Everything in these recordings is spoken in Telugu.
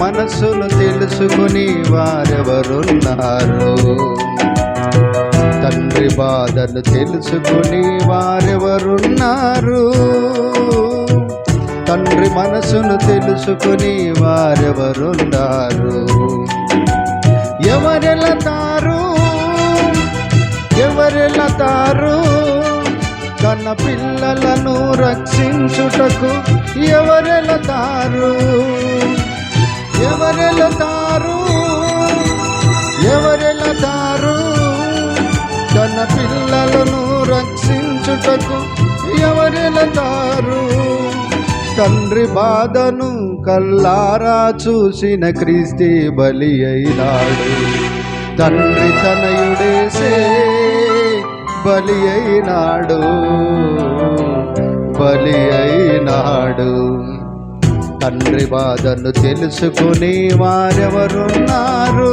మనస్సును తెలుసుకుని వారెవరున్నారు? తండ్రి బాధను తెలుసుకుని వారెవరున్నారు? తండ్రి మనసును తెలుసుకుని వారెవరున్నారు? ఎవరెళతారు ఎవరెళతారు తన పిల్లలను రక్షించుటకు? ఎవరెళతారు ఎవరెళతారు ఎవరెళతారు తన పిల్లలను రక్షించుటకు? ఎవరెళతారు? తండ్రి బాధను కల్లారా చూసిన క్రీస్తే బలి అయినాడు. తండ్రి తనయుడేసే బలి అయినాడు, బలి అయినాడు. తండ్రి బాధను తెలుసుకుని వారెవరున్నారు?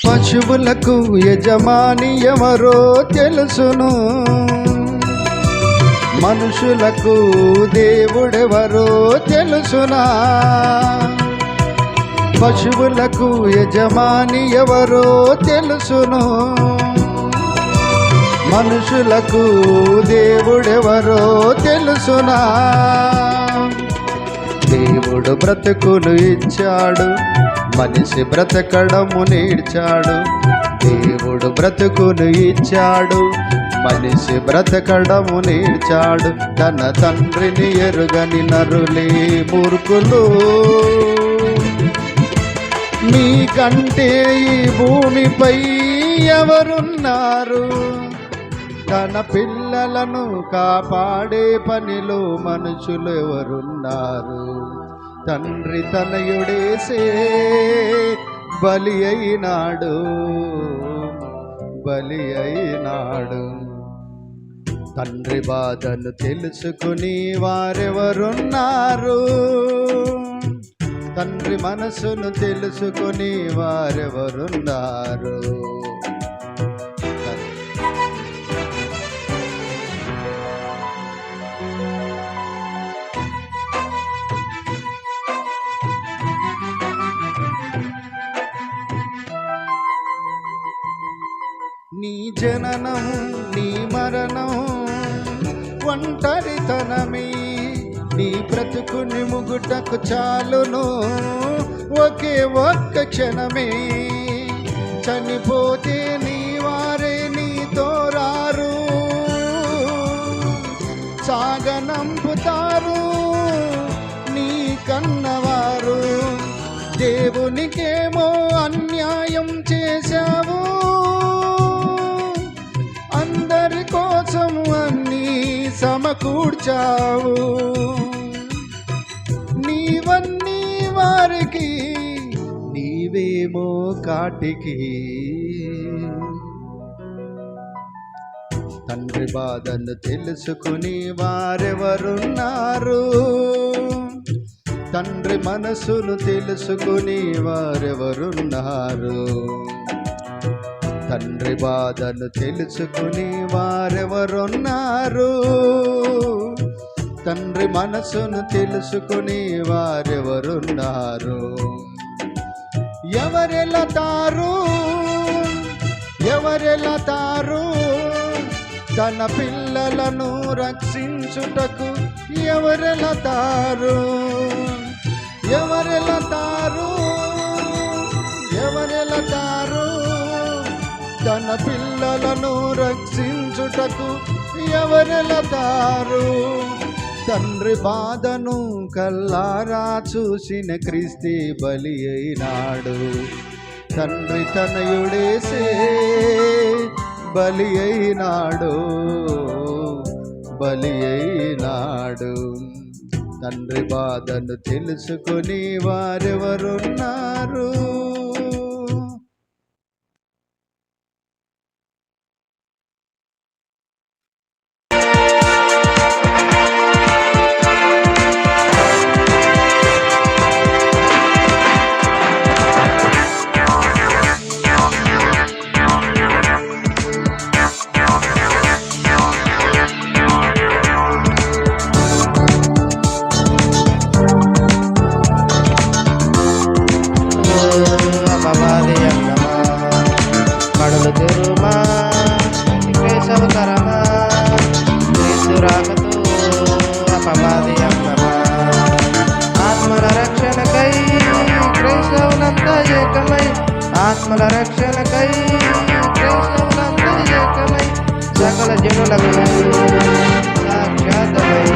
పశువులకు యజమాని ఎవరో తెలుసును, మనుషులకు దేవుడెవరో తెలుసునా? పశువులకు యజమాని ఎవరో తెలుసును, మనుషులకు దేవుడెవరో తెలుసునా? దేవుడు బ్రతుకును ఇచ్చాడు, మనిషి బ్రతకడము నేర్చాడు. దేవుడు బ్రతుకును ఇచ్చాడు, మనిషి బ్రతకడము నేర్చాడు. తన తండ్రిని ఎరుగని నరులే మూర్ఖులు. మీకంటే ఈ భూమిపై ఎవరున్నారు? తన పిల్లలను కాపాడే పనిలో మనుషులు ఎవరున్నారు? తండ్రి తనయుడేసే బలి అయినాడు, బలి అయినాడు. తండ్రి బాధను తెలుసుకుని వారెవరున్నారు? తండ్రి మనసును తెలుసుకుని వారెవరున్నారు? నీ జననం నీ మరణం ఒంటరితనమే, నీ బ్రతుకుని ముగుటకు చాలును ఒకే ఒక్క క్షణమే. చనిపోతే నీ వారే నీతో రారు, సాగనంపుతారు నీ కన్నవారు. దేవునికేమో అన్యాయం చేశావు, అందరి కోసం అన్నీ సమకూర్చావు. నీవన్నీ వారికి, నీవేమో కాటికి. తండ్రి బాధను తెలుసుకుని వారెవరున్నారు? తండ్రి మనసును తెలుసుకుని వారెవరున్నారు? తండ్రి బాధను తెలుసుకుని వారెవరున్నారు? తండ్రి మనసును తెలుసుకుని వారెవరున్నారు? ఎవరెళతారు ఎవరెళతారు తన పిల్లలను రక్షించుటకు? ఎవరెళతారు ఎవరెళతారు ఎవరెళతారు తన పిల్లలను రక్షించుటకు? ఎవరెళతారు? తండ్రి బాధను కల్లారా చూసిన క్రీస్తే బలి అయినాడు. తండ్రి తనయుడేసే బలి అయినాడు, బలి అయినాడు. తండ్రి బాధను తెలుసుకుని వారెవరున్నారు? కడులు తెరుమా కేశవతరమా క్రీస్తు రాకతో అపవాది అమ్మమా ఆత్మల రక్షణకై క్రైస్తవులంతా ఏకమై ఆత్మల రక్షణకై క్రైస్తవులంతా ఏకమై సకల జనులకు సాక్షాతమై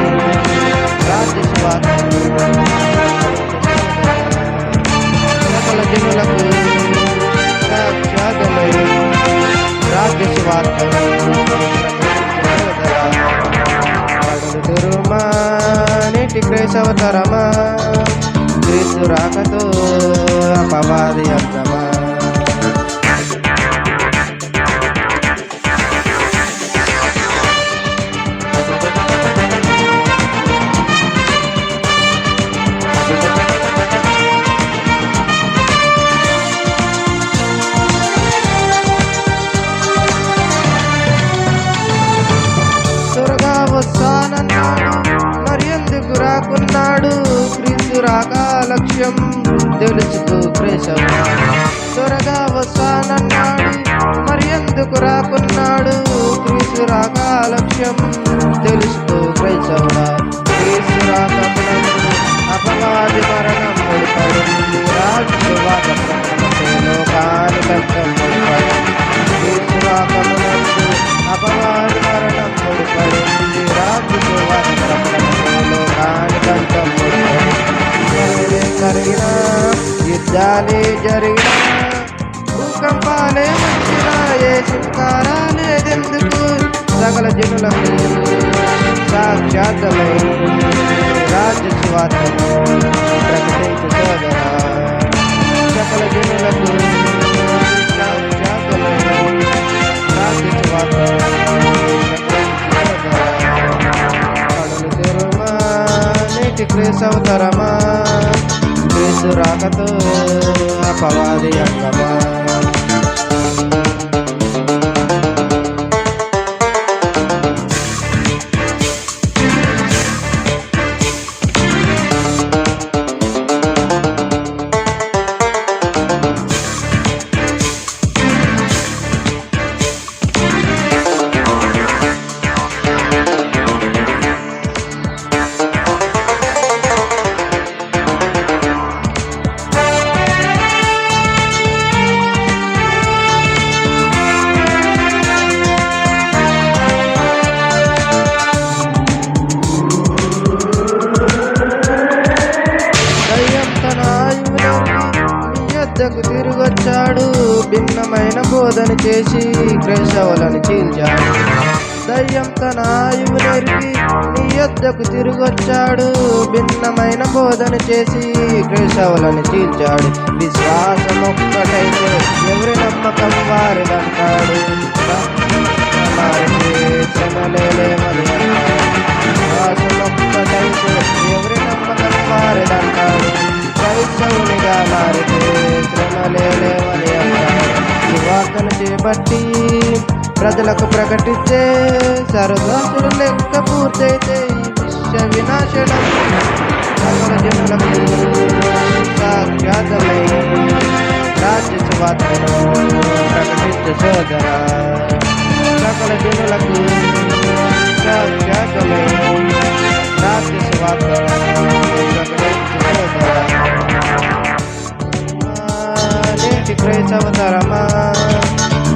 రాజ్య సువార్త సకల జనులకు సాక్షాతమై రాజ్య సువార్త కడులు తెరుమా నీటి క్రైస్తవతరమా క్రీస్తు రాకతో అపవాది అంతమా వస్తానన్నాడు మరి ఎందుకు రాకున్నాడు? క్రీస్తు రాక లక్ష్యం తెలుసుకో క్రైస్తవుడా. త్వరగా వస్తానన్నాడు మరి ఎందుకు రాకున్నాడు? క్రీస్తు రాక లక్ష్యం తెలుసుకో క్రైస్తవుడా. క్రీస్తు రాకమునందు అపవాది మరణం ముడిపడింది, రాజువాద లోకానికంతం ముడిపడింది. క్రీస్తు రాకమునందు అపవాది మరణం ముడిపడింది, రాజువాద లోకానికంతం ముడిపడింది. జరిగినా యుద్ధాలే జరిగినా భూకంపాలే వచ్చినా ఏ శుభకారాలేదెందుకు? సకల జనులకు సాక్షాత్తమై రాజ్య సువార్తను ప్రకటించు సోదరా. సకల జనులకు సాక్షాత్తమై రాజ్య సువార్తను ప్రకటించు సోదరా. కడులు తెరుమా నీటి క్రైస్తవతరమా క్రీస్తు రాకతో అపవాది అంగమా. తిరిగొచ్చాడు, భిన్నమైన బోధన చేసి క్రైస్తవులను చీల్చాడు. దయ్యం తన ఆయువు నెరిగి నీ యొద్దకు తిరిగొచ్చాడు, భిన్నమైన బోధన చేసి క్రైస్తవులను చీల్చాడు. విశ్వాసం ఒక్కటైతే ఎవరి నమ్మకం వారిదంటాడు. విశ్వాసం ఒక్కటైతే ఎవరి నమ్మకం వారిదంటాడు. క్రైస్తవునిగా మారితే శ్రమలేవని అంటాడు. ఈ వార్తను చేపట్టి ప్రజలకు ప్రకటించే సర్వదాసులు లెక్క పూర్తయితే ఈ విశ్వ వినాశనం సకల జనులకు సాక్షాత్తమై రాజ్య సువార్తను ప్రకటించే సోదరా. సకల జనులకు సాక్షాత్తమై రాజ్య సువార్తను ప్రకటించే సోదరా. నేటి క్రైస్తవతరమా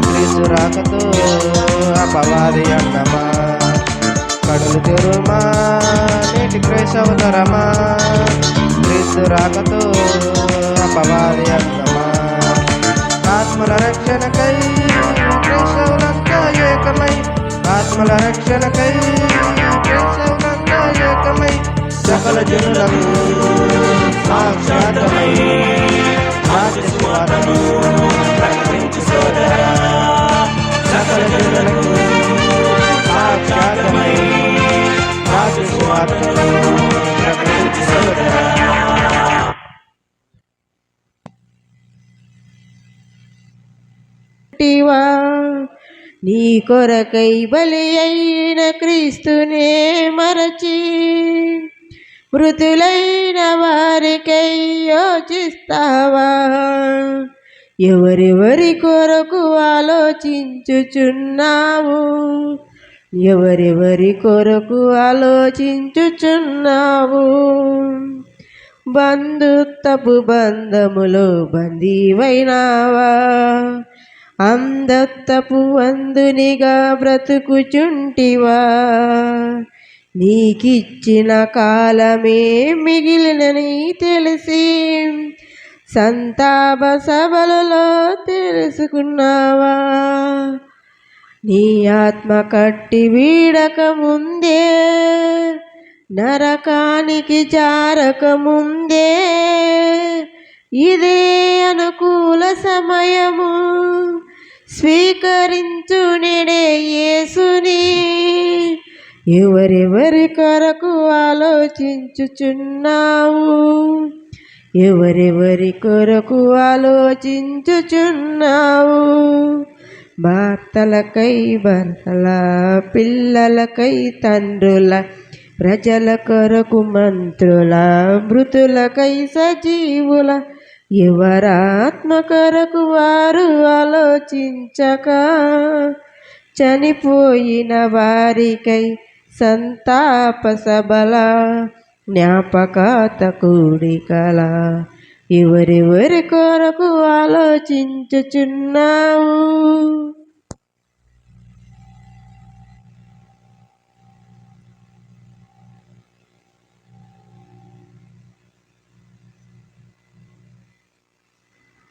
క్రీస్తు రాకతో అపవాది అంగమా. కడులు తెరుమా నేటి క్రైస్తవతరమా క్రీస్తు రాకతో అపవాది అంగమా. ఆత్మల రక్షణకై క్రైస్తవులంతా ఏకమై ఆత్మల రక్షణకై క్రైస్తవులంతా ఏకమై సకల సకల జనులకు సాక్షాత్మై రాజ్య సువార్తను ప్రకటించు సోదరా. సకల జనులకు సాక్షాత్మై రాజ్య సువార్తను ప్రకటించు సోదరా. నీ కొరకై బలి అయిన క్రీస్తునే మరచి మృతులైన వారికై యోచిస్తావా? ఎవరెవరి కొరకు ఆలోచించుచున్నావు? ఎవరెవరి కొరకు ఆలోచించుచున్నావు? బంధుత్వపు బంధములో బందీవైనావా? అంధత్వపు అందునిగా బ్రతుకుచుంటివా? నీకిచ్చిన కాలమే మిగిలినని తెలిసి సంతాప సభలలో తెలుసుకున్నావా? నీ ఆత్మ కట్టి వీడక ముందే, నరకానికి జారక ముందే ఇదే అనుకూల సమయము, స్వీకరించు నేడే యేసుని. ఎవరెవరి కొరకు ఆలోచించుచున్నావు? ఎవరెవరి కొరకు ఆలోచించుచున్నావు? భర్తలకై భర్తల, పిల్లలకై తండ్రుల, ప్రజల కొరకు మంత్రుల, మృతులకై సజీవుల, ఎవరాత్మ కొరకు వారు ఆలోచించక చనిపోయిన వారికై సంతాప సభల, జ్ఞాపకాత కూడికల, ఎవరెవరి కొరకు ఆలోచించుచున్నావు?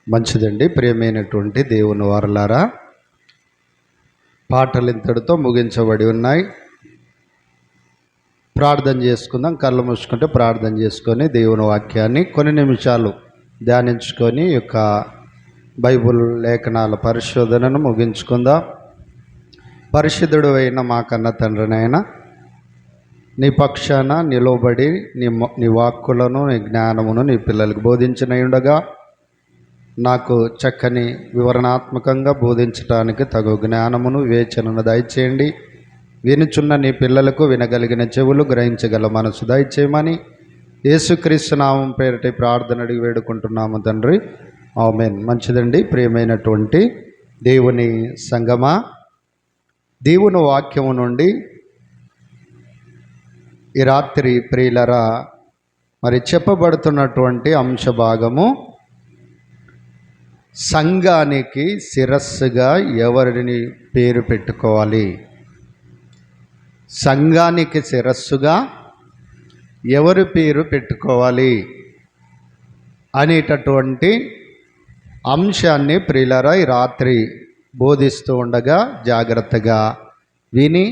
మంచిదండి. ప్రియమైనటువంటి దేవుని వారలారా, పాటలు ఇంతటితో ముగించబడి ఉన్నాయి. ప్రార్థన చేసుకుందాం. కళ్ళు మూసుకుంటే ప్రార్థన చేసుకొని దేవుని వాక్యాన్ని కొన్ని నిమిషాలు ధ్యానించుకొని ఈ యొక్క బైబుల్ లేఖనాల పరిశోధనను ముగించుకుందాం. పరిశుద్ధుడు అయిన మా కన్న తండ్రినైనా, నీ పక్షాన నిలవబడి నీ వాక్కులను, నీ జ్ఞానమును నీ పిల్లలకు బోధించిన ఉండగా నాకు చక్కని వివరణాత్మకంగా బోధించడానికి తగు జ్ఞానమును, వివేచనను దయచేయండి. వినుచున్న నీ పిల్లలకు వినగలిగిన చెవులు, గ్రహించగల మనసు దయచేయమని యేసుక్రీస్తు నామం పేరిట ప్రార్థన అడిగి వేడుకుంటున్నాము తండ్రి, ఆమేన్. మంచిదండి. ప్రియమైనటువంటి దేవుని సంగమా, దేవుని వాక్యము నుండి ఈ రాత్రి ప్రియులరా మరి చెప్పబడుతున్నటువంటి అంశ భాగము, సంఘానికి శిరస్సుగా ఎవరిని పేరు పెట్టుకోవాలి? సంఘానికి శిరస్సుగా ఎవరి పేరు పెట్టుకోవాలి అనేటటువంటి అంశాన్ని ప్రియులారా ఈ రాత్రి బోధిస్తూ ఉండగా జాగ్రత్తగా విని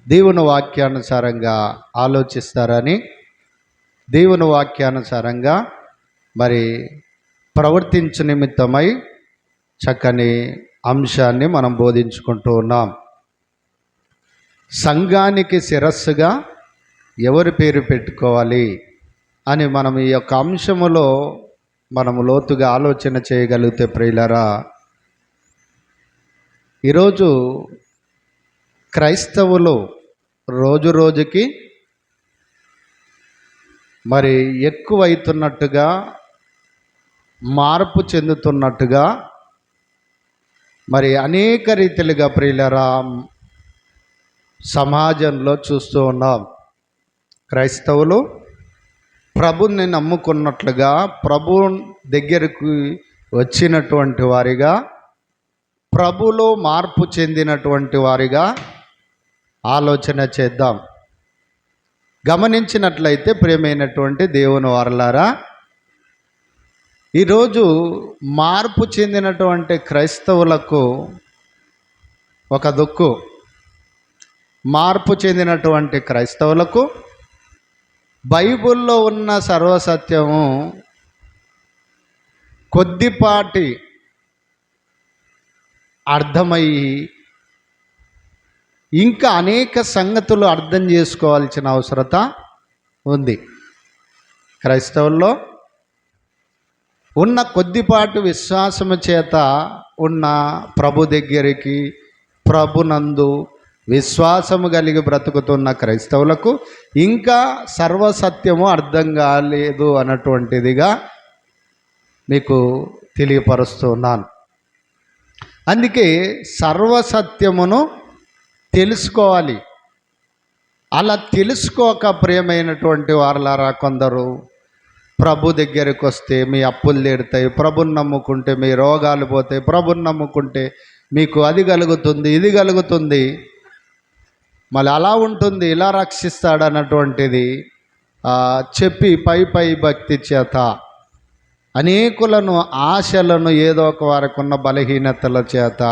దేవుని వాక్యానుసారంగా ఆలోచిస్తారని, దేవుని వాక్యానుసారంగా మరి ప్రవర్తించు నిమిత్తమై చక్కని అంశాన్ని మనం బోధించుకుంటూ ఉన్నాం. సంఘానికి శిరస్సుగా ఎవరి పేరు పెట్టుకోవాలి అని మనం ఈ యొక్క అంశములో మనము లోతుగా ఆలోచన చేయగలిగితే ప్రియులారా, ఈరోజు క్రైస్తవులు రోజు రోజుకి మరి ఎక్కువైతున్నట్టుగా, మార్పు చెందుతున్నట్టుగా మరి అనేక రీతిలుగా ప్రియులరా సమాజంలో చూస్తూ ఉన్నాం. క్రైస్తవులు ప్రభుని నమ్ముకున్నట్లుగా, ప్రభు దగ్గరకు వచ్చినటువంటి వారిగా, ప్రభులో మార్పు చెందినటువంటి వారిగా ఆలోచన చేద్దాం. గమనించినట్లయితే ప్రియమైనటువంటి దేవుని వారలారా, ఈరోజు మార్పు చెందినటువంటి క్రైస్తవులకు ఒక దుక్కు, మార్పు చెందినటువంటి క్రైస్తవులకు బైబిల్లో ఉన్న సర్వసత్యము కొద్దిపాటి అర్థమయ్యి ఇంకా అనేక సంగతులు అర్థం చేసుకోవాల్సిన అవసరత ఉంది. క్రైస్తవుల్లో ఉన్న కొద్దిపాటి విశ్వాసము చేత ఉన్న ప్రభు దగ్గరికి, ప్రభునందు విశ్వాసము కలిగి బ్రతుకుతున్న క్రైస్తవులకు ఇంకా సర్వసత్యము అర్థం కాలేదు అన్నటువంటిదిగా మీకు తెలియపరుస్తున్నాను. అందుకే సర్వసత్యమును తెలుసుకోవాలి. అలా తెలుసుకోక ప్రియమైనటువంటి వారలారా కొందరు ప్రభు దగ్గరికి వస్తే మీ అప్పులు తీరుతాయి, ప్రభుని నమ్ముకుంటే మీ రోగాలు పోతాయి, ప్రభుని నమ్ముకుంటే మీకు అది కలుగుతుంది, ఇది కలుగుతుంది, మళ్ళీ అలా ఉంటుంది, ఇలా రక్షిస్తాడు అన్నటువంటిది చెప్పి పై భక్తి చేత అనేకులను ఆశలను ఏదో ఒక వారికి ఉన్న బలహీనతల చేత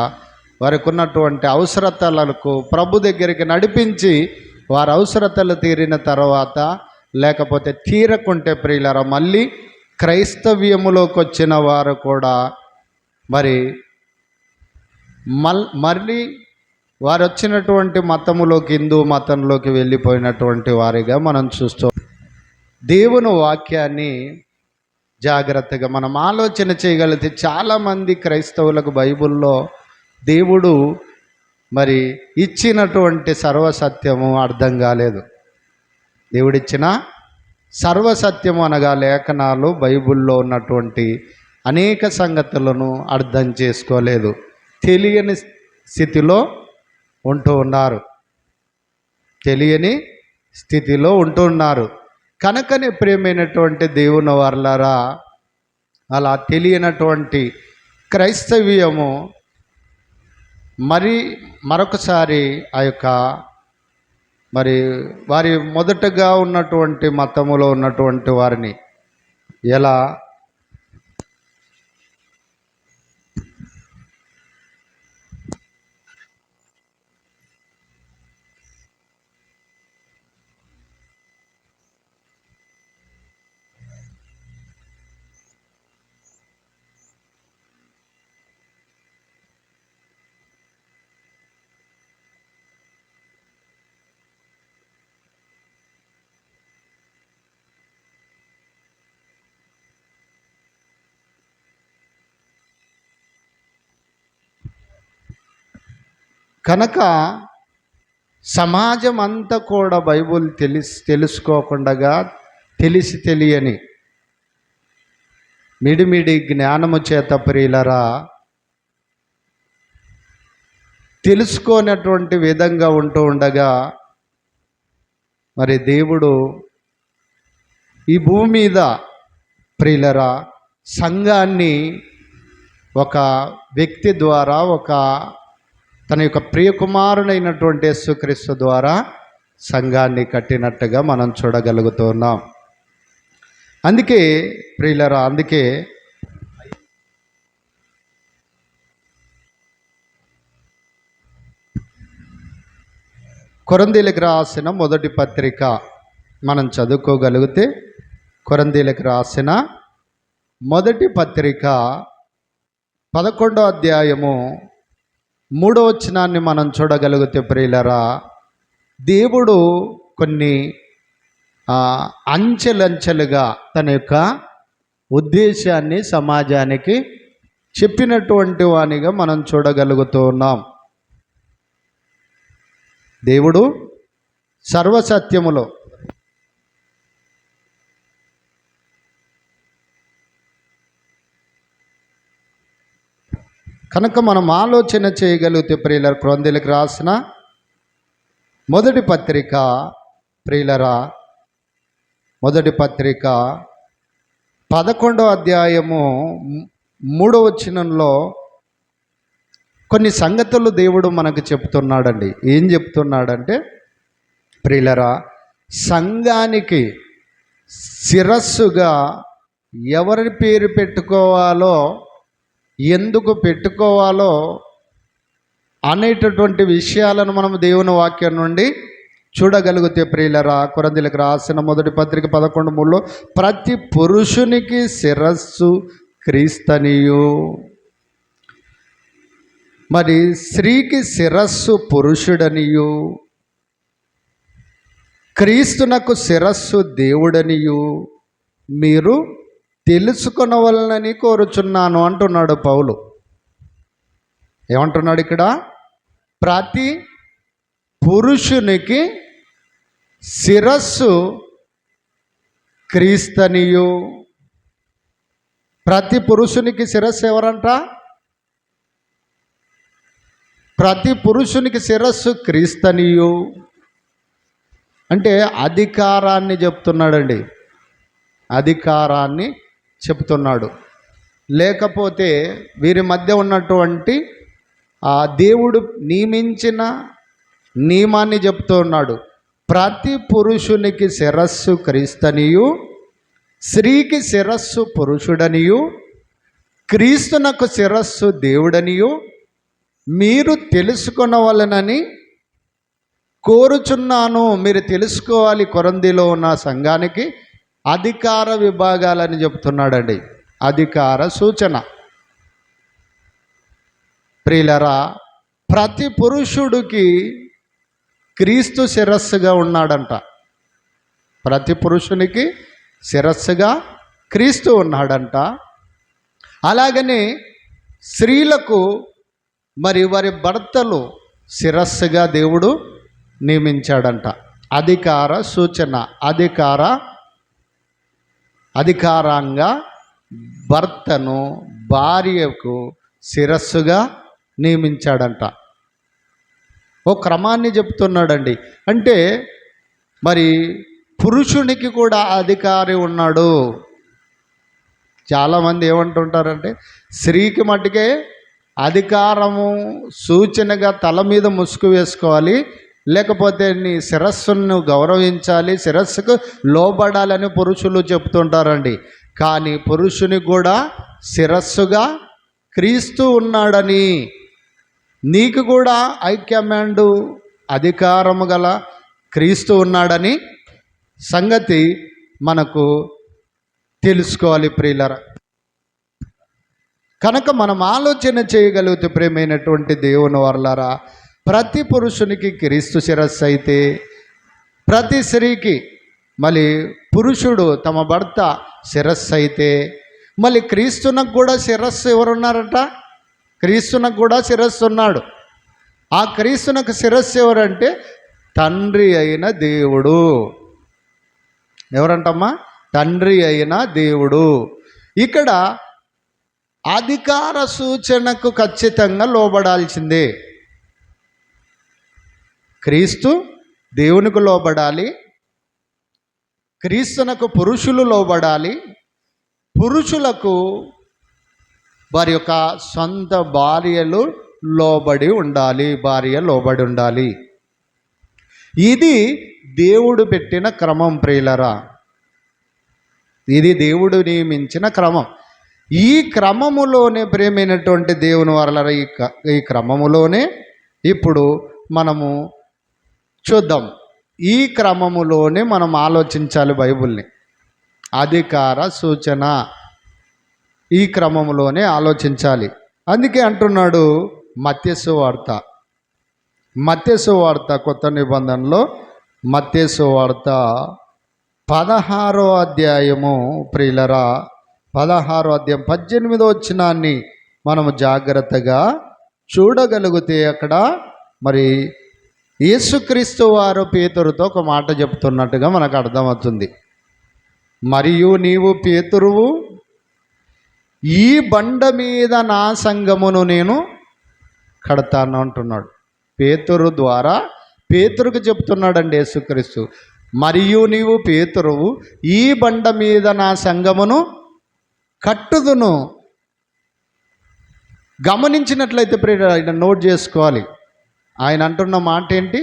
వారికి ఉన్నటువంటి అవసరతలకు ప్రభు దగ్గరికి నడిపించి వారి అవసరతలు తీరిన తర్వాత లేకపోతే తీరకుంటే ప్రియులారా మళ్ళీ క్రైస్తవ్యములోకి వచ్చిన వారు కూడా మళ్ళీ వారు వచ్చినటువంటి మతములోకి, హిందూ మతంలోకి వెళ్ళిపోయినటువంటి వారిగా మనం చూస్తాం. దేవుని వాక్యాన్ని జాగ్రత్తగా మనం ఆలోచన చేయగలిగితే చాలామంది క్రైస్తవులకు బైబిల్లో దేవుడు ఇచ్చినటువంటి సర్వసత్యము అర్థం కాలేదు. దేవుడిచ్చిన సర్వసత్యము అనగా లేఖనాలు, బైబిల్లో ఉన్నటువంటి అనేక సంగతులను అర్థం చేసుకోలేదు, తెలియని స్థితిలో ఉంటూ ఉన్నారు, తెలియని స్థితిలో ఉంటున్నారు. కనుకనే ప్రియమైనటువంటి దేవుని వారలారా, అలా తెలియనటువంటి క్రైస్తవ్యము మరొకసారి ఆ యొక్క వారి మొదటగా ఉన్నటువంటి మతములో ఉన్నటువంటి వారిని ఎలా కనుక సమాజం అంతా కూడా బైబిల్ తెలుసుకోకుండా తెలియని మిడిమిడి జ్ఞానము చేత ప్రియులరా తెలుసుకోనటువంటి విధంగా ఉంటూ ఉండగా దేవుడు ఈ భూమి మీద ప్రియులరా సంఘాన్ని ఒక వ్యక్తి ద్వారా, తన యొక్క ప్రియకుమారునైనటువంటి యేసుక్రీస్తు ద్వారా సంఘాన్ని కట్టినట్టుగా మనం చూడగలుగుతున్నాం. అందుకే ప్రియులరా, కొరింథీయులకు రాసిన మొదటి పత్రిక మనం చదువుకోగలిగితే, కొరింథీయులకు రాసిన మొదటి పత్రిక 11వ అధ్యాయము 3వ వచనాన్ని మనం చూడగలిగితే ప్రియులరా, దేవుడు కొన్ని అంచెలంచెలుగా తన యొక్క ఉద్దేశాన్ని సమాజానికి చెప్పినటువంటి వానిగా మనం చూడగలుగుతూ ఉన్నాం. దేవుడు సర్వసత్యములో కనుక మనం ఆలోచన చేయగలిగితే ప్రియులరా, కొరింథీయులకు రాసిన మొదటి పత్రిక ప్రియులరా, మొదటి పత్రిక 11వ అధ్యాయము 3వ వచనంలో కొన్ని సంగతులు దేవుడు మనకు చెప్తున్నాడండి. ఏం చెప్తున్నాడంటే ప్రియులరా, సంఘానికి శిరస్సుగా ఎవరి పేరు పెట్టుకోవాలో, ఎందుకు పెట్టుకోవాలో అనేటటువంటి విషయాలను మనం దేవుని వాక్యం నుండి చూడగలిగితే ప్రియులరా, కొరింథీయులకు రాసిన మొదటి పత్రిక 11:3 ప్రతి పురుషునికి శిరస్సు క్రీస్తనియు. మరి స్త్రీకి శిరస్సు పురుషుడనియు, క్రీస్తునకు శిరస్సు దేవుడనియు మీరు తెలుసుకొనవలనని కోరుచున్నాను అంటున్నాడు పౌలు. ఏమంటున్నాడు ఇక్కడ? ప్రతి పురుషునికి శిరస్సు క్రీస్తనియు. ప్రతి పురుషునికి శిరస్సు ఎవరంట? ప్రతి పురుషునికి శిరస్సు క్రీస్తనియు అంటే అధికారాన్ని చెప్తున్నాడండి, అధికారాన్ని చెప్తున్నాడు. లేకపోతే వీరి మధ్య ఉన్నటువంటి ఆ దేవుడు నియమించిన నియమాన్ని చెప్తున్నాడు. ప్రతి పురుషునికి శిరస్సు క్రీస్తనియు, స్త్రీకి శిరస్సు పురుషుడనియు, క్రీస్తునకు శిరస్సు దేవుడనియు మీరు తెలుసుకొనవలెనని కోరుచున్నాను. మీరు తెలుసుకోవాలి. కొరింథీలో ఉన్న సంఘానికి అధికార విభాగాలని చెప్తున్నాడండి, అధికార సూచన. ప్రియులరా, ప్రతి పురుషుడికి క్రీస్తు శిరస్సుగా ఉన్నాడంట. ప్రతి పురుషునికి శిరస్సుగా క్రీస్తు ఉన్నాడంట. అలాగనే స్త్రీలకు మరి వారి భర్తలు శిరస్సుగా దేవుడు నియమించాడంట. అధికార సూచన, అధికారంగా భర్తను భార్యకు శిరస్సుగా నియమించాడంట. ఓ క్రమాన్ని చెప్తున్నాడండి. అంటే మరి పురుషునికి కూడా అధికారి ఉన్నాడు. చాలామంది ఏమంటుంటారంటే స్త్రీకి మట్టుకే అధికారము సూచనగా తల మీద ముసుగు వేసుకోవాలి, లేకపోతే నీ శిరస్సును గౌరవించాలి, శిరస్సుకు లోబడాలని పురుషులు చెప్తుంటారండి. కానీ పురుషునికి కూడా శిరస్సుగా క్రీస్తు ఉన్నాడని, నీకు కూడా హైకమాండ్ అధికారము గల క్రీస్తు ఉన్నాడని సంగతి మనకు తెలుసుకోవాలి ప్రియులరా. కనుక మనం ఆలోచన చేయగలిగితే ప్రియమైనటువంటి దేవుని వర్లారా, ప్రతి పురుషునికి క్రీస్తు శిరస్సు అయితే ప్రతి స్త్రీకి మళ్ళీ పురుషుడు తమ భర్త శిరస్సు అయితే మళ్ళీ క్రీస్తునకు కూడా శిరస్సు ఎవరున్నారట? క్రీస్తునకు కూడా శిరస్సు ఉన్నాడు. ఆ క్రీస్తునకు శిరస్సు ఎవరంటే తండ్రి అయిన దేవుడు. ఎవరంటమ్మా? తండ్రి అయిన దేవుడు. ఇక్కడ అధికార సూచనకు ఖచ్చితంగా లోబడాల్సిందే. క్రీస్తు దేవునికి లోబడాలి, క్రీస్తునకు పురుషులు లోబడాలి, పురుషులకు వారి యొక్క సొంత భార్యలు లోబడి ఉండాలి, భార్య లోబడి ఉండాలి. ఇది దేవుడు పెట్టిన క్రమం ప్రియులరా, ఇది దేవుడు నియమించిన క్రమం. ఈ క్రమములోనే ప్రియమైనటువంటి దేవుని వరలరా, ఈ క్రమములోనే ఇప్పుడు మనము చూద్దాం. ఈ క్రమములోనే మనం ఆలోచించాలి బైబిల్ని. అధికార సూచన ఈ క్రమములోనే ఆలోచించాలి. అందుకే అంటున్నాడు మత్తయి సువార్త కొత్త నిబంధనలో మత్తయి సువార్త 16వ అధ్యాయము ప్రియులరా, 16వ అధ్యాయం 18వ వచనాన్ని మనము జాగ్రత్తగా చూడగలిగితే అక్కడ మరి యేసుక్రీస్తు వారు పేతురుతో ఒక మాట చెప్తున్నట్టుగా మనకు అర్థమవుతుంది. మరియు నీవు పేతురువు, ఈ బండ మీద నా సంఘమును నేను కడతాను అంటున్నాడు. పేతురు ద్వారా పేతురుకు చెప్తున్నాడండి యేసుక్రీస్తు. మరియు నీవు పేతురువు, ఈ బండ మీద నా సంఘమును కట్టుదును. గమనించినట్లయితే ప్రియులారా, నోట్ చేసుకోవాలి. ఆయన అంటున్న మాట ఏంటి?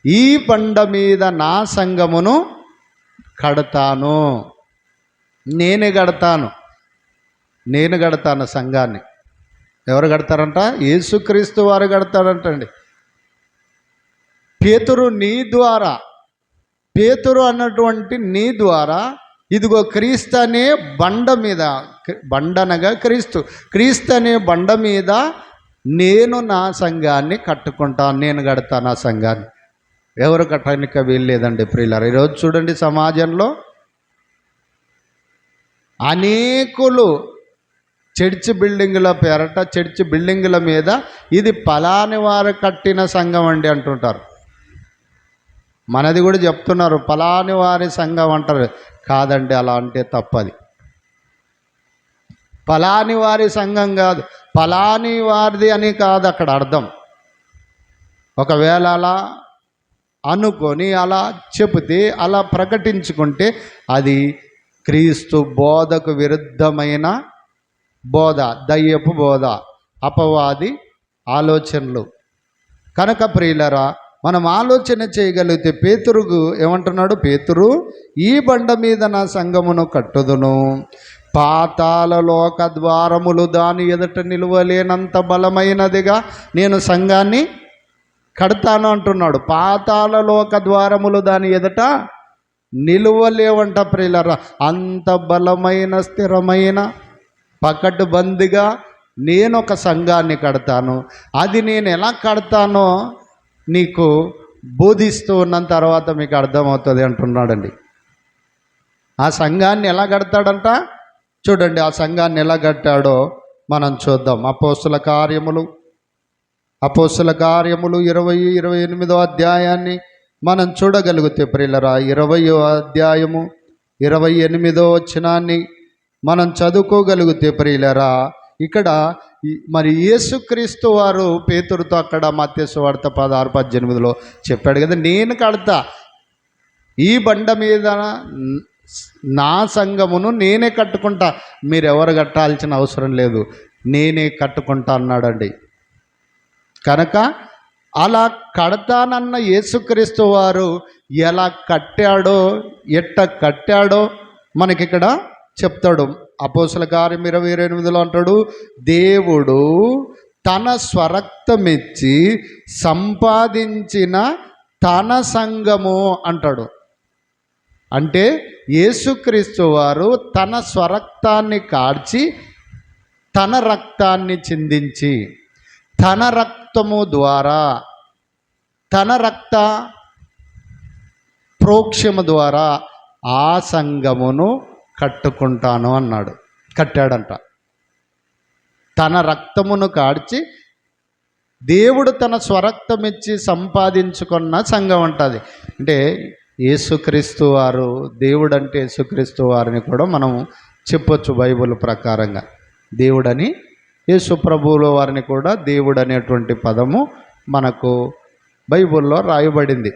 ఈ బండ మీద నా సంఘమును కడతాను. నేను కడతాను సంఘాన్ని. ఎవరు కడతారంట? యేసుక్రీస్తు వారు కడతారంటండి. పేతురు నీ ద్వారా పేతురు అన్నటువంటి నీ ద్వారా ఇదిగో క్రీస్తు అనే బండ మీద, బండనగా క్రీస్తు అనే బండ మీద నేను నా సంఘాన్ని కట్టుకుంటాను, నేను కడతాను నా సంఘాన్ని. ఎవరు కట్టడానికి వీల్లేదండి ప్రియులారా. ఈరోజు చూడండి, సమాజంలో అనేకులు చర్చి బిల్డింగుల పేరట, చర్చి బిల్డింగుల మీద ఇది పలాని వారు కట్టిన సంఘం అండి అంటుంటారు. మనది కూడా చెప్తున్నారు, పలాని వారి సంఘం అంటారు. కాదండి, అలా అంటే తప్పది. పలాని వారి సంఘం కాదు, పలాని వారిది అని కాదు అక్కడ అర్థం. ఒకవేళ అలా అనుకొని అలా చెబితే, అలా ప్రకటించుకుంటే అది క్రీస్తు బోధకు విరుద్ధమైన బోధ, దయ్యపు బోధ, అపవాది ఆలోచనలు. కనుక ప్రియులరా, మనం ఆలోచన చేయగలిగితే పేతురుకు ఏమంటున్నాడు? పేతురు, ఈ బండ మీద నా సంఘమును కట్టుదును, పాతాళ లోక ద్వారములు దాని ఎదుట నిలువలేనంత బలమైనదిగా నేను సంఘాన్ని కడతాను అంటున్నాడు. పాతాళ లోక ద్వారములు దాని ఎదుట నిలువలేవంట ప్రియులరా. అంత బలమైన, స్థిరమైన, పకడ్బందీగా నేను ఒక సంఘాన్ని కడతాను. అది నేను ఎలా కడతానో నీకు బోధిస్తూ ఉన్న తర్వాత మీకు అర్థమవుతుంది అంటున్నాడండి. ఆ సంఘాన్ని ఎలా కడతాడంట? చూడండి, ఆ సంఘాన్ని ఎలా కట్టాడో మనం చూద్దాం. అపోస్తుల కార్యములు 28వ అధ్యాయాన్ని మనం చూడగలిగితే ప్రియులరా, 20వ అధ్యాయము 28వ వచనాన్ని మనం చదువుకోగలిగితే ప్రియులరా, ఇక్కడ మరి యేసుక్రీస్తు వారు పేతురుతో అక్కడ మత్తయి సువార్త 16-18లో చెప్పాడు కదా, నేను కడతా, ఈ బండ మీద నా సంఘమును నేనే కట్టుకుంటా, మీరెవరు కట్టాల్సిన అవసరం లేదు, నేనే కట్టుకుంటా అన్నాడండి. కనుక అలా కడతానన్న యేసుక్రీస్తు వారు ఎలా కట్టాడో, ఎట్ట కట్టాడో మనకిక్కడ చెప్తాడు. అపోస్తల కార్యం 20:28లో అంటాడు, దేవుడు తన స్వరక్తమిచ్చి సంపాదించిన తన సంఘము అంటాడు. అంటే యేసుక్రీస్తు వారు తన స్వరక్తాన్ని కార్చి, తన రక్తాన్ని చిందించి, తన రక్తము ద్వారా, తన రక్త ప్రోక్షము ద్వారా ఆ సంఘమును కట్టుకుంటాను అన్నాడు. కట్టాడంట. తన రక్తమును కార్చి దేవుడు తన స్వరక్తమిచ్చి సంపాదించుకున్న సంఘం ఉంటుంది. అంటే యేసుక్రీస్తు వారు దేవుడు, అంటే యేసుక్రీస్తు వారిని కూడా మనం చెప్పొచ్చు బైబిల్ ప్రకారంగా. దేవుడని, యేసు ప్రభువుల వారిని కూడా దేవుడు అనేటువంటి పదము మనకు బైబిల్లో రాయబడింది.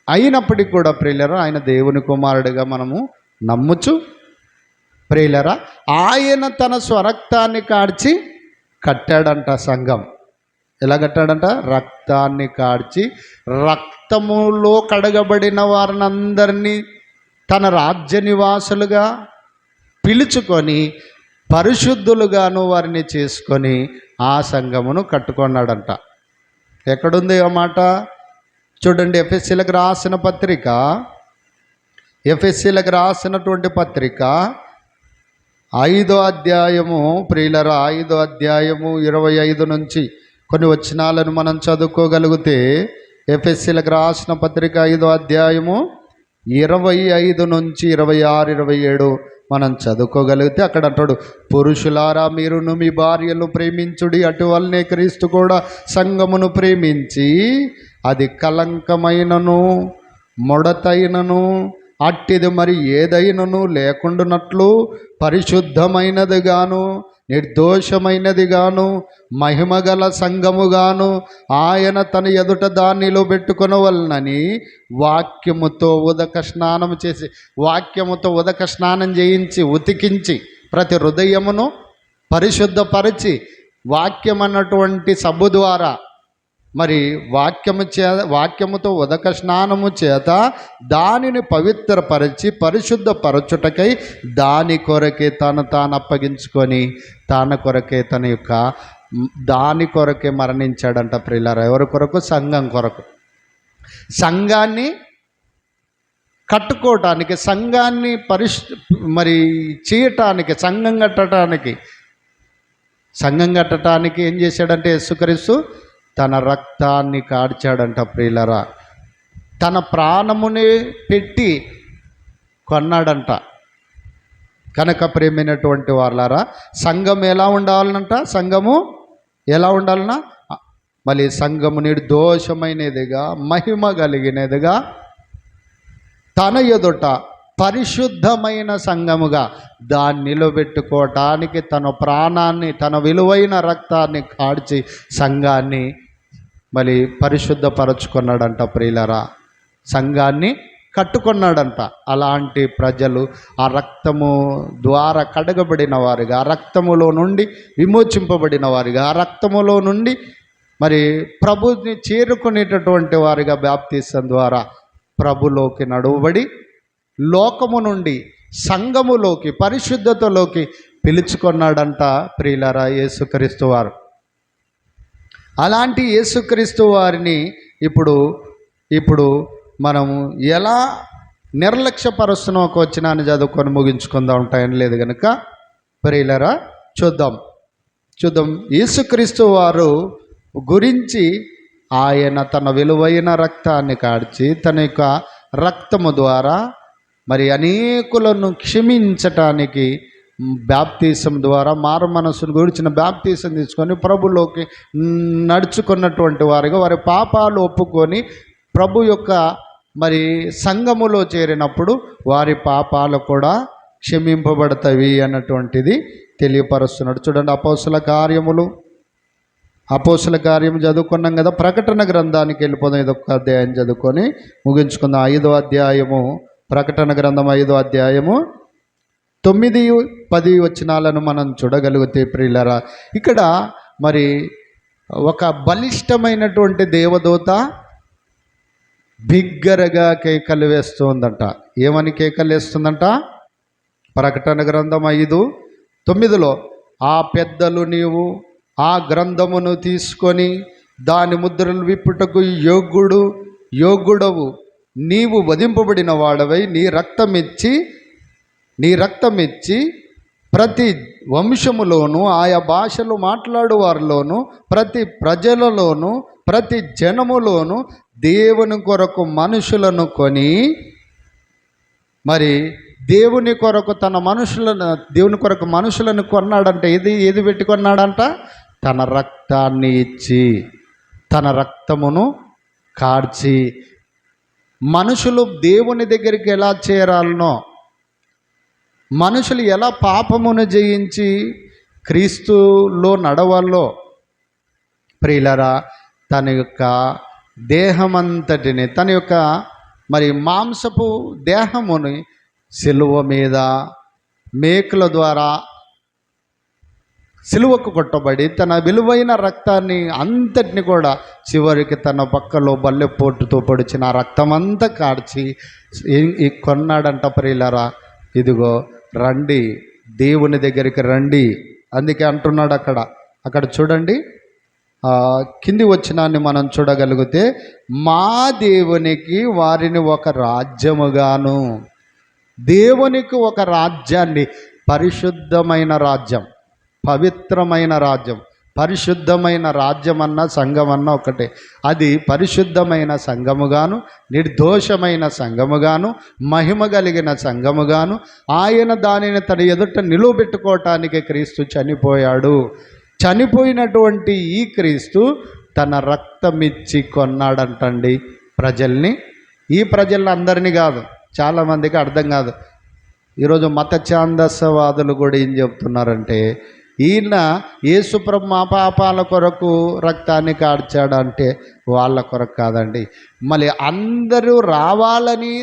అయినప్పటికీ కూడా ప్రియులరా, ఆయన దేవుని కుమారుడిగా మనము నమ్ముచు ప్రియులరా, ఆయన తన స్వరక్తాన్ని కార్చి కట్టాడంట సంఘం. ఎలా కట్టాడంట? రక్తాన్ని కార్చి, రక్తములో కడగబడిన వారినందరినీ తన రాజ్య నివాసులుగా పిలుచుకొని పరిశుద్ధులుగాను వారిని చేసుకొని ఆ సంఘమును కట్టుకున్నాడంట. ఎక్కడుంది ఆ మాట? చూడండి, ఎఫెసీలకు రాసినటువంటి పత్రిక 5వ అధ్యాయము ప్రియులరా, 5వ అధ్యాయము 25 నుంచి కొన్ని వచనాలను మనం చదువుకోగలిగితే, ఎఫెసీలకు రాసిన పత్రిక 5వ అధ్యాయము 25 నుంచి 26, 27 మనం చదువుకోగలిగితే అక్కడ అంటాడు, పురుషులారా మీరును మీ భార్యలు ప్రేమించుడి, అటువల్లనే క్రీస్తు కూడా సంఘమును ప్రేమించి అది కలంకమైనను ముడతైనను అట్టిది మరి ఏదైనను లేకుండానట్లు పరిశుద్ధమైనదిగాను నిర్దోషమైనదిగాను మహిమగల సంఘముగాను ఆయన తన ఎదుట దానిలో పెట్టుకొనవలనని వాక్యముతో ఉదక స్నానం చేయించి ఉతికించి ప్రతి హృదయమును పరిశుద్ధపరిచి వాక్యం అన్నటువంటి సబ్బు ద్వారా, మరి వాక్యముతో ఉదక స్నానము చేత దానిని పవిత్రపరిచి పరిశుద్ధపరచుటకై దాని కొరకే తాను అప్పగించుకొని దాని కొరకే మరణించాడంట ప్రియులారా. ఎవరి కొరకు? సంఘం కొరకు. సంఘాన్ని కట్టుకోవటానికి, సంఘాన్ని మరి చేయటానికి, సంఘం కట్టడానికి ఏం చేశాడంటే యేసుక్రీస్తు తన రక్తాన్ని కార్చాడంట ప్రియులరా. తన ప్రాణముని పెట్టి కొన్నాడంట. కనుక ప్రేమైనటువంటి వాళ్ళారా, సంఘం ఎలా ఉండాలనంట? సంఘము ఎలా ఉండాలన్నా? మళ్ళీ సంఘము నిర్దోషమైనదిగా, మహిమ కలిగినదిగా, తన ఎదుట పరిశుద్ధమైన సంఘముగా దాన్ని నిలబెట్టుకోవటానికి తన ప్రాణాన్ని, తన విలువైన రక్తాన్ని కార్చి సంఘాన్ని మళ్ళీ పరిశుద్ధపరచుకున్నాడంట ప్రియులరా. సంఘాన్ని కట్టుకున్నాడంట. అలాంటి ప్రజలు ఆ రక్తము ద్వారా కడగబడిన వారుగా, ఆ రక్తములో నుండి విమోచింపబడిన వారుగా, ఆ రక్తములో నుండి మరి ప్రభుని చేరుకునేటటువంటి వారిగా బాప్తిసం ద్వారా ప్రభులోకి నడువబడి లోకము నుండి సంఘములోకి, పరిశుద్ధతలోకి పిలుచుకున్నాడంట ప్రియులారా యేసుక్రీస్తు వారు. అలాంటి యేసుక్రీస్తు వారిని ఇప్పుడు మనము ఎలా నిర్లక్ష్యపరుస్తున్నాం? ఒక వచనాన్ని చదువుకొని ముగించుకుందాం, టైం లేదు కనుక. ప్రియులారా చూద్దాం. యేసుక్రీస్తు వారు గురించి ఆయన తన విలువైన రక్తాన్ని కార్చి తన యొక్క రక్తము ద్వారా మరి అనేకులను క్షమించటానికి బాప్తీసం ద్వారా మారు మనసును గురించిన బాప్తీసం తీసుకొని ప్రభులోకి నడుచుకున్నటువంటి వారిగా వారి పాపాలు ఒప్పుకొని ప్రభు యొక్క మరి సంఘములో చేరినప్పుడు వారి పాపాలు కూడా క్షమింపబడతాయి అన్నటువంటిది తెలియపరుస్తున్నాడు. చూడండి, అపోస్తుల కార్యము చదువుకున్నాం కదా. ప్రకటన గ్రంథానికి వెళ్ళిపోదాం. ఇదొక అధ్యాయం చదువుకొని ముగించుకుందాం. 5వ అధ్యాయము, ప్రకటన గ్రంథం 5వ అధ్యాయము 9-10 వచనాలను మనం చూడగలిగితే ప్రియులరా, ఇక్కడ మరి ఒక బలిష్టమైనటువంటి దేవదూత బిగ్గరగా కేకలు వేస్తుందంట. ఏమని కేకలు వేస్తుందంట? ప్రకటన గ్రంథం 5:9 ఆ పెద్దలు నీవు ఆ గ్రంథమును తీసుకొని దాని ముద్రలు విప్పుటకు యోగ్యుడవు, నీవు వధింపబడిన వాడవై నీ రక్తమిచ్చి ప్రతి వంశములోను, ఆయా భాషలు మాట్లాడు వారిలోను, ప్రతి ప్రజలలోను, ప్రతి జనములోను దేవుని కొరకు మనుషులను కొని మరి దేవుని కొరకు మనుషులను కొన్నాడంట. ఏది పెట్టి కొన్నాడంట? తన రక్తాన్ని ఇచ్చి, తన రక్తమును కార్చి. మనుషులు దేవుని దగ్గరికి ఎలా చేరాలనో, మనుషులు ఎలా పాపమును జయించి క్రీస్తులో నడవాలో ప్రియులరా, తన యొక్క దేహమంతటిని, తన యొక్క మరి మాంసపు దేహముని సిలువ మీద మేకుల ద్వారా సిలువకు కొట్టబడి తన విలువైన రక్తాన్ని అంతటిని కూడా చివరికి తన పక్కలో బల్లెపోటుతో పొడిచిన ఆ రక్తమంతా కార్చి కొన్నాడంట ప్రియులరా. ఇదిగో రండి, దేవుని దగ్గరికి రండి. అందుకే అంటున్నాడు అక్కడ చూడండి, కింది వచనాన్ని మనం చూడగలిగితే, మా దేవునికి వారిని ఒక రాజ్యముగాను, దేవునికి ఒక రాజ్యాన్ని, పరిశుద్ధమైన రాజ్యం, పవిత్రమైన రాజ్యం. పరిశుద్ధమైన రాజ్యం అన్న సంఘం అన్న ఒకటే. అది పరిశుద్ధమైన సంఘముగాను, నిర్దోషమైన సంఘముగాను, మహిమ కలిగిన సంఘముగాను, ఆయన దానిని తన ఎదుట నిలువబెట్టుకోవటానికి క్రీస్తు చనిపోయాడు. చనిపోయినటువంటి ఈ క్రీస్తు తన రక్తమిచ్చి కొన్నాడంటండి ప్రజల్ని. ఈ ప్రజల్ని అందరినీ కాదు, చాలామందికి అర్థం కాదు. ఈరోజు మత ఛాందసవాదులు కూడా ఏం చెప్తున్నారంటే, ఈయన యేసుప్రభు మా పాపాల కొరకు రక్తాన్ని కార్చాడంటే వాళ్ళ కొరకు కాదండి. మళ్ళీ అందరూ రావాలని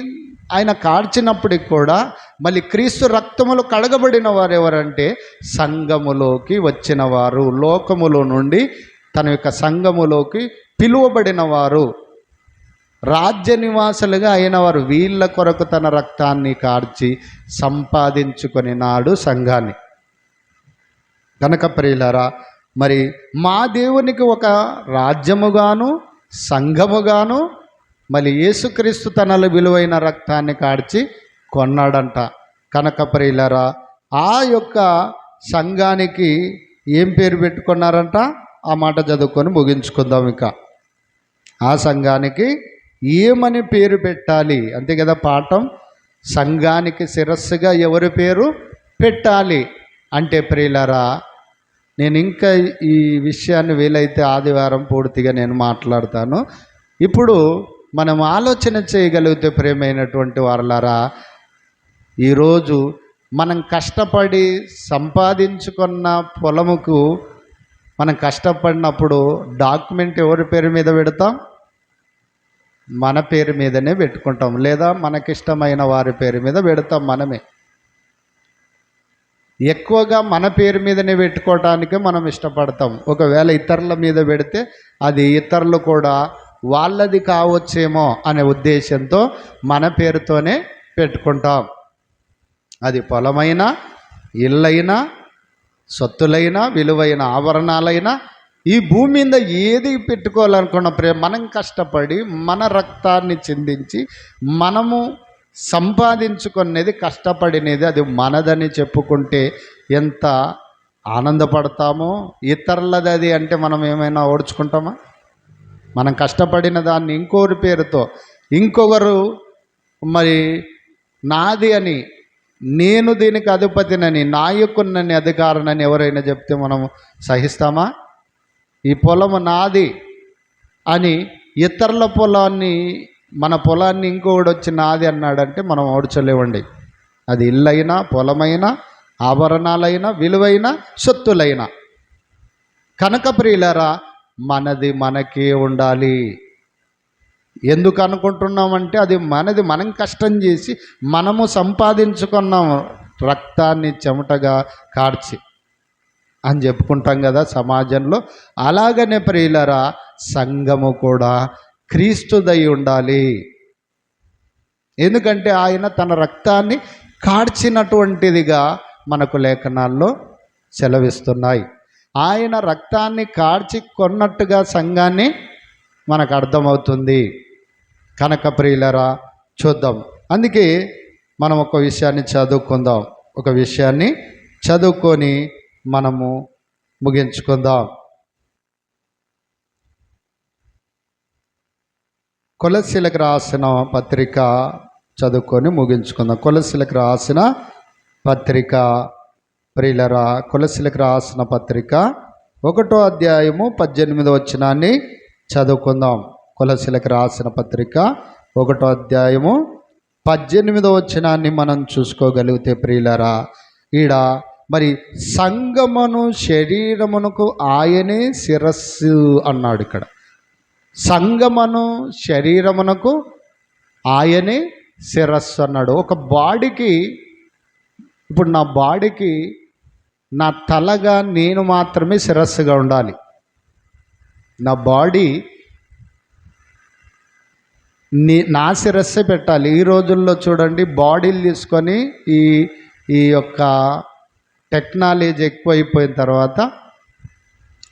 ఆయన కార్చినప్పటికి కూడా మళ్ళీ క్రీస్తు రక్తములు కడగబడిన వారు ఎవరంటే సంఘములోకి వచ్చిన వారు, లోకములో నుండి తన యొక్క సంఘములోకి పిలువబడిన వారు, రాజ్య నివాసులుగా అయిన వారు. వీళ్ళ కొరకు తన రక్తాన్ని కార్చి సంపాదించుకొని నాడు సంఘాన్ని. కనుక ప్రియులారా, మరి మా దేవునికి ఒక రాజ్యముగాను, సంఘముగాను, మళ్ళీ యేసుక్రీస్తు తనలో విలువైన రక్తాన్ని కార్చి కొన్నాడంట. కనుక ప్రియులారా, ఆ యొక్క సంఘానికి ఏం పేరు పెట్టుకున్నారంట? ఆ మాట చదువుకొని ముగించుకుందాం. ఇక ఆ సంఘానికి ఏమని పేరు పెట్టాలి? అంతే కదా పాఠం. సంఘానికి శిరస్సుగా ఎవరి పేరు పెట్టాలి అంటే ప్రియులారా, నేను ఇంకా ఈ విషయాన్ని వీలైతే ఆదివారం పూర్తిగా నేను మాట్లాడతాను. ఇప్పుడు మనం ఆలోచన చేయగలిగితే ప్రియమైనటువంటి వారలారా, ఈరోజు మనం కష్టపడి సంపాదించుకున్న పొలముకు మనం కష్టపడినప్పుడు డాక్యుమెంట్ ఎవరి పేరు మీద పెడతాం? మన పేరు మీదనే పెట్టుకుంటాం, లేదా మనకిష్టమైన వారి పేరు మీద పెడతాం. మనమే ఎక్కువగా మన పేరు మీదనే పెట్టుకోవటానికే మనం ఇష్టపడతాం. ఒకవేళ ఇతరుల మీద పెడితే అది ఇతరులు కూడా వాళ్ళది కావచ్చేమో అనే ఉద్దేశంతో మన పేరుతోనే పెట్టుకుంటాం. అది పొలమైనా, ఇళ్ళైనా, సొత్తులైనా, విలువైన ఆభరణాలైనా, ఈ భూమి మీద ఏది పెట్టుకోవాలనుకున్న మనం కష్టపడి మన రక్తాన్ని చిందించి మనము సంపాదించుకునేది, కష్టపడినది అది మనదని చెప్పుకుంటే ఎంత ఆనందపడతామో. ఇతరులది అది అంటే మనం ఏమైనా ఓడ్చుకుంటామా? మనం కష్టపడిన దాన్ని ఇంకొకరి పేరుతో, ఇంకొకరు మరి నాది అని, నేను దీనికి అధిపతినని, నాయకున్నని, అధికారనని ఎవరైనా చెప్తే మనం సహిస్తామా? ఈ పొలము నాది అని ఇతరుల పొలాన్ని, మన పొలాన్ని ఇంకొకడు వచ్చి నాది అన్నాడంటే మనం ఓడ్చలేవండి. అది ఇల్లైనా, పొలమైనా, ఆభరణాలైనా, విలువైన సొత్తులైనా. కనుక ప్రియులారా, మనది మనకే ఉండాలి. ఎందుకు అనుకుంటున్నామంటే అది మనది, మనం కష్టం చేసి మనము సంపాదించుకున్నాము, రక్తాన్ని చెమటగా కార్చి అని చెప్పుకుంటాం కదా సమాజంలో. అలాగనే ప్రియులారా, సంఘము కూడా క్రీస్తుదై ఉండాలి. ఎందుకంటే ఆయన తన రక్తాన్ని కార్చినటువంటిదిగా మనకు లేఖనాల్లో సెలవిస్తున్నాయి. ఆయన రక్తాన్ని కార్చి కొన్నట్టుగా సంఘాన్ని మనకు అర్థమవుతుంది. కనుక ప్రియులరా, చూద్దాం. అందుకే మనం ఒక విషయాన్ని చదువుకుందాం. ఒక విషయాన్ని చదువుకొని మనము ముగించుకుందాం. కొలస్సీలకు రాసిన పత్రిక చదువుకొని ముగించుకుందాం. కొలస్సీలకు రాసిన పత్రిక ప్రియులరా, కొలస్సీలకు రాసిన పత్రిక 1వ అధ్యాయము 18వ వచనాన్ని చదువుకుందాం. కొలస్సీలకు రాసిన పత్రిక 1వ అధ్యాయము 18వ వచనాన్ని మనం చూసుకోగలిగితే ప్రియులరా, ఈడ మరి సంగమును శరీరమునకు ఆయనే శిరస్సు అన్నాడు. ఇక్కడ సంగమను శరీరమునకు ఆయనే శిరస్సు అన్నాడు. ఒక బాడీకి, ఇప్పుడు నా బాడీకి నా తలగా నేను మాత్రమే శిరస్సుగా ఉండాలి. నా బాడీ నా శిరస్సే పెట్టాలి. ఈ రోజుల్లో చూడండి, బాడీలు తీసుకొని ఈ యొక్క టెక్నాలజీ ఎక్కువైపోయిన తర్వాత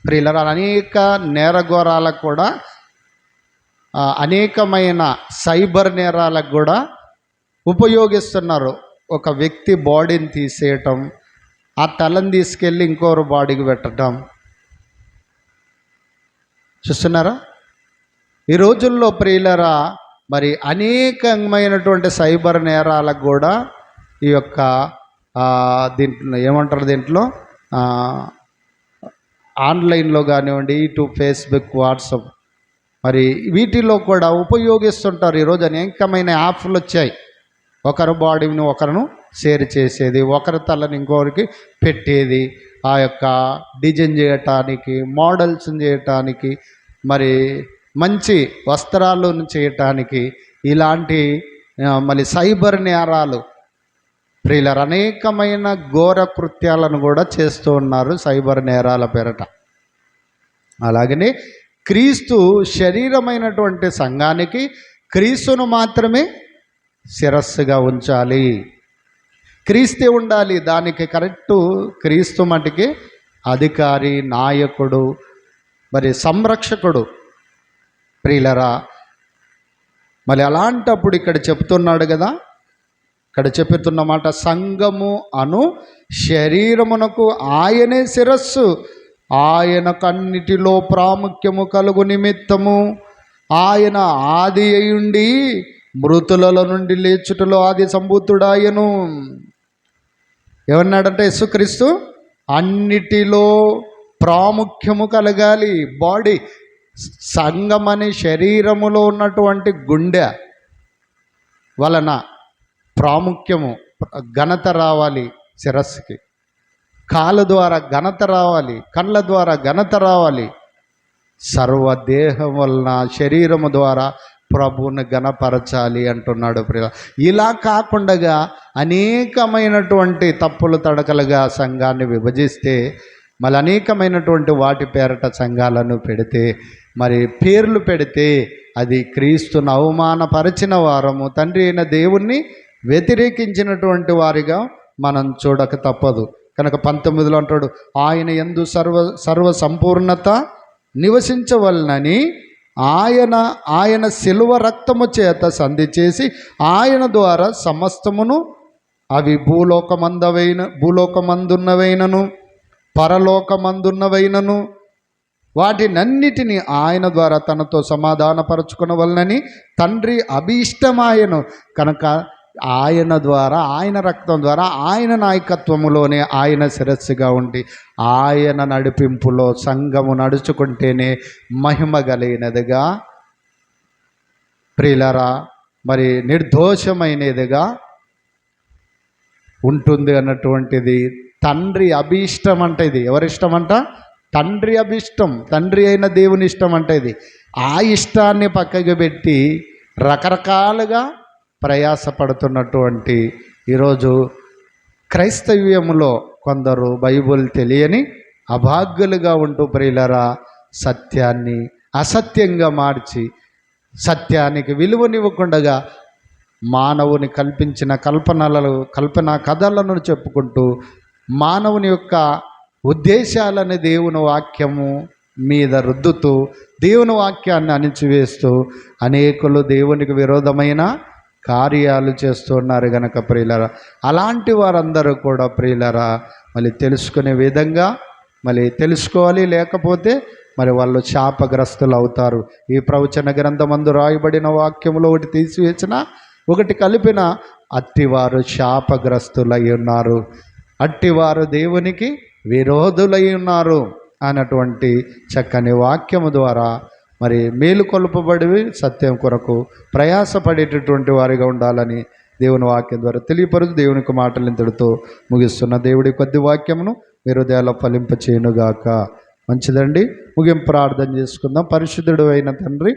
ప్రియులరా, అనేక నేరఘోరాలకు కూడా, అనేకమైన సైబర్ నేరాలకు కూడా ఉపయోగిస్తున్నారు. ఒక వ్యక్తి బాడీని తీసేయటం, ఆ తలని తీసుకెళ్ళి ఇంకోరు బాడీకి పెట్టడం. చూస్తున్నారా? ఈ రోజుల్లో ప్రియులరా, మరి అనేకమైనటువంటి సైబర్ నేరాలకు కూడా ఈ యొక్క దీంట్లో ఏమంటారు, దీంట్లో ఆన్లైన్లో కానివ్వండి, యూట్యూబ్, ఫేస్బుక్, వాట్సాప్, మరి వీటిలో కూడా ఉపయోగిస్తుంటారు. ఈరోజు అనేకమైన యాప్లు వచ్చాయి. ఒకరు బాడీని ఒకరును షేర్ చేసేది, ఒకరి తలని ఇంకొకరికి పెట్టేది, ఆ యొక్క డిజైన్ చేయటానికి, మోడల్స్ చేయటానికి, మరి మంచి వస్త్రాలను చేయటానికి, ఇలాంటి మళ్ళీ సైబర్ నేరాలు ప్రియులర్ అనేకమైన ఘోర కృత్యాలను కూడా చేస్తూ ఉన్నారు సైబర్ నేరాల పేరట. అలాగనే క్రీస్తు శరీరమైనటువంటి సంఘానికి క్రీస్తును మాత్రమే శిరస్సుగా ఉంచాలి. క్రీస్తే ఉండాలి. దానికి కరెక్టు క్రీస్తు మటుకి అధికారి, నాయకుడు, మరి సంరక్షకుడు. ప్రియులరా, మరి అలాంటప్పుడు ఇక్కడ చెప్తున్నాడు కదా, ఇక్కడ చెప్తున్న మాట, సంఘము అను శరీరమునకు ఆయనే శిరస్సు, ఆయనకన్నిటిలో ప్రాముఖ్యము కలుగు నిమిత్తము ఆయన ఆది అయుండి మృతులలో నుండి లేచుటలో ఆది సంభూతుడాయను. ఏమన్నాడంటే యేసుక్రీస్తు అన్నిటిలో ప్రాముఖ్యము కలగాలి. బాడీ, సంఘమని శరీరములో ఉన్నటువంటి గుండె వలన ప్రాముఖ్యము, ఘనత రావాలి శిరస్సుకి. కాళ్ళ ద్వారా ఘనత రావాలి, కళ్ళ ద్వారా ఘనత రావాలి. సర్వదేహం వలన శరీరము ద్వారా ప్రభువుని ఘనపరచాలి అంటున్నాడు. ఇలా కాకుండా అనేకమైనటువంటి తప్పులు తడకలుగా సంఘాన్ని విభజిస్తే, మళ్ళీ అనేకమైనటువంటి వాటి పేరట సంఘాలను పెడితే, మరి పేర్లు పెడితే అది క్రీస్తును అవమానపరిచిన వారము, తండ్రి అయిన దేవుణ్ణి వ్యతిరేకించినటువంటి వారిగా మనం చూడక తప్పదు. కనుక 19లో అంటాడు, ఆయన యందు సర్వ సంపూర్ణత నివసించవలనని ఆయన శిలువ రక్తము చేత సంధి చేసి ఆయన ద్వారా సమస్తమును, అవి భూలోకమందున్నవైనను పరలోకమందున్నవైనను వాటినన్నిటినీ ఆయన ద్వారా తనతో సమాధానపరచుకునవలనని తండ్రి అభీష్టమాయను. కనుక ఆయన ద్వారా, ఆయన రక్తం ద్వారా, ఆయన నాయకత్వములోనే ఆయన శిరస్సుగా ఉండి ఆయన నడిపింపులో సంఘము నడుచుకుంటేనే మహిమ కలిగినదిగా, ప్రియులారా, మరి నిర్దోషమైనదిగా ఉంటుంది అన్నటువంటిది తండ్రి అభీష్టం. అంటే ఇది ఎవరిష్టం అంట? తండ్రి అభీష్టం, తండ్రి అయిన దేవుని ఇష్టం. అంటే ఇది ఆ ఇష్టాన్ని పక్కకు పెట్టి రకరకాలుగా ప్రయాసపడుతున్నటువంటి ఈరోజు క్రైస్తవ్యములో కొందరు బైబిల్ తెలియని అభాగ్యులుగా ఉంటూ, ప్రియులరా, సత్యాన్ని అసత్యంగా మార్చి సత్యానికి విలువనివ్వకుండా మానవుని కల్పించిన కల్పనా కథలను చెప్పుకుంటూ మానవుని యొక్క ఉద్దేశాలని దేవుని వాక్యము మీద రుద్దుతూ దేవుని వాక్యాన్ని అణిచివేస్తూ అనేకులు దేవునికి విరోధమైన కార్యాలు చేస్తున్నారు. గనక ప్రియులరా, అలాంటి వారందరూ కూడా ప్రియులరా మళ్ళీ తెలుసుకునే విధంగా మళ్ళీ తెలుసుకోవాలి. లేకపోతే మరి వాళ్ళు శాపగ్రస్తులు అవుతారు. ఈ ప్రవచన గ్రంథమందు రాయబడిన వాక్యములో ఒకటి తీసివేసిన ఒకటి కలిపిన అట్టివారు శాపగ్రస్తులై ఉన్నారు, అట్టివారు దేవునికి విరోధులై ఉన్నారు అన్నటువంటి చక్కని వాక్యము ద్వారా మరి మేలుకొల్పబడి సత్యం కొరకు ప్రయాసపడేటటువంటి వారిగా ఉండాలని దేవుని వాక్యం ద్వారా తెలియపరుచు దేవునికి మాటలు ఇంతటితో ముగిస్తున్న దేవుడి కొద్ది వాక్యమును మీరు హృదయాల్లో ఫలింపచేయునుగాక. మంచిదండి, ముగింపు ప్రార్థన చేసుకుందాం. పరిశుద్ధుడు అయిన తండ్రి,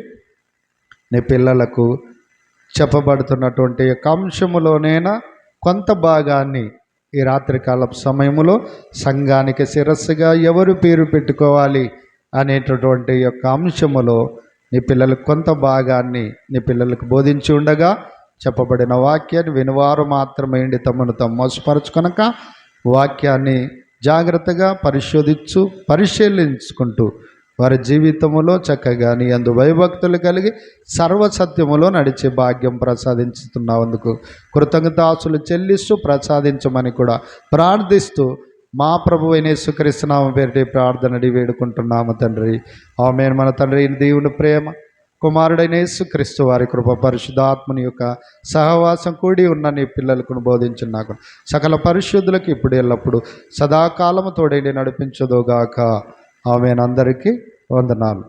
నీ పిల్లలకు చెప్పబడుతున్నటువంటి యొక్క అంశములోనైనా కొంత భాగాన్ని ఈ రాత్రికాలపు సమయంలో సంఘానికి శిరస్సుగా ఎవరు పేరు పెట్టుకోవాలి అనేటటువంటి యొక్క అంశములో నీ పిల్లలకు కొంత భాగాన్ని నీ పిల్లలకు బోధించి ఉండగా చెప్పబడిన వాక్యాన్ని వినివారు మాత్రమే తమను తాము మోసపరచుకొనక వాక్యాన్ని జాగ్రత్తగా పరిశీలించుకుంటూ వారి జీవితములో చక్కగా నీ యందు భయభక్తులు కలిగి సర్వసత్యములో నడిచే భాగ్యం ప్రసాదించుతున్నందుకు కృతజ్ఞతాస్తులు చెల్లిస్తూ ప్రసాదించమని కూడా ప్రార్థిస్తూ మా ప్రభువైన యేసుక్రీస్తు నామమున పేరిట ప్రార్థన అడిగి వేడుకుంటున్నాము తండ్రి. ఆమేన్. మన తండ్రి దేవుని ప్రేమ, కుమారుడైన యేసుక్రీస్తు వారి కృప, పరిశుద్ధాత్మని యొక్క సహవాసం కూడి ఉన్న నీ పిల్లలకు బోధించున్నాకు సకల పరిశుద్ధులకు ఇప్పుడు ఎల్లప్పుడు సదాకాలము తోడైండి నడిపించదుగాక. ఆమేన్. అందరికీ వందనాలు.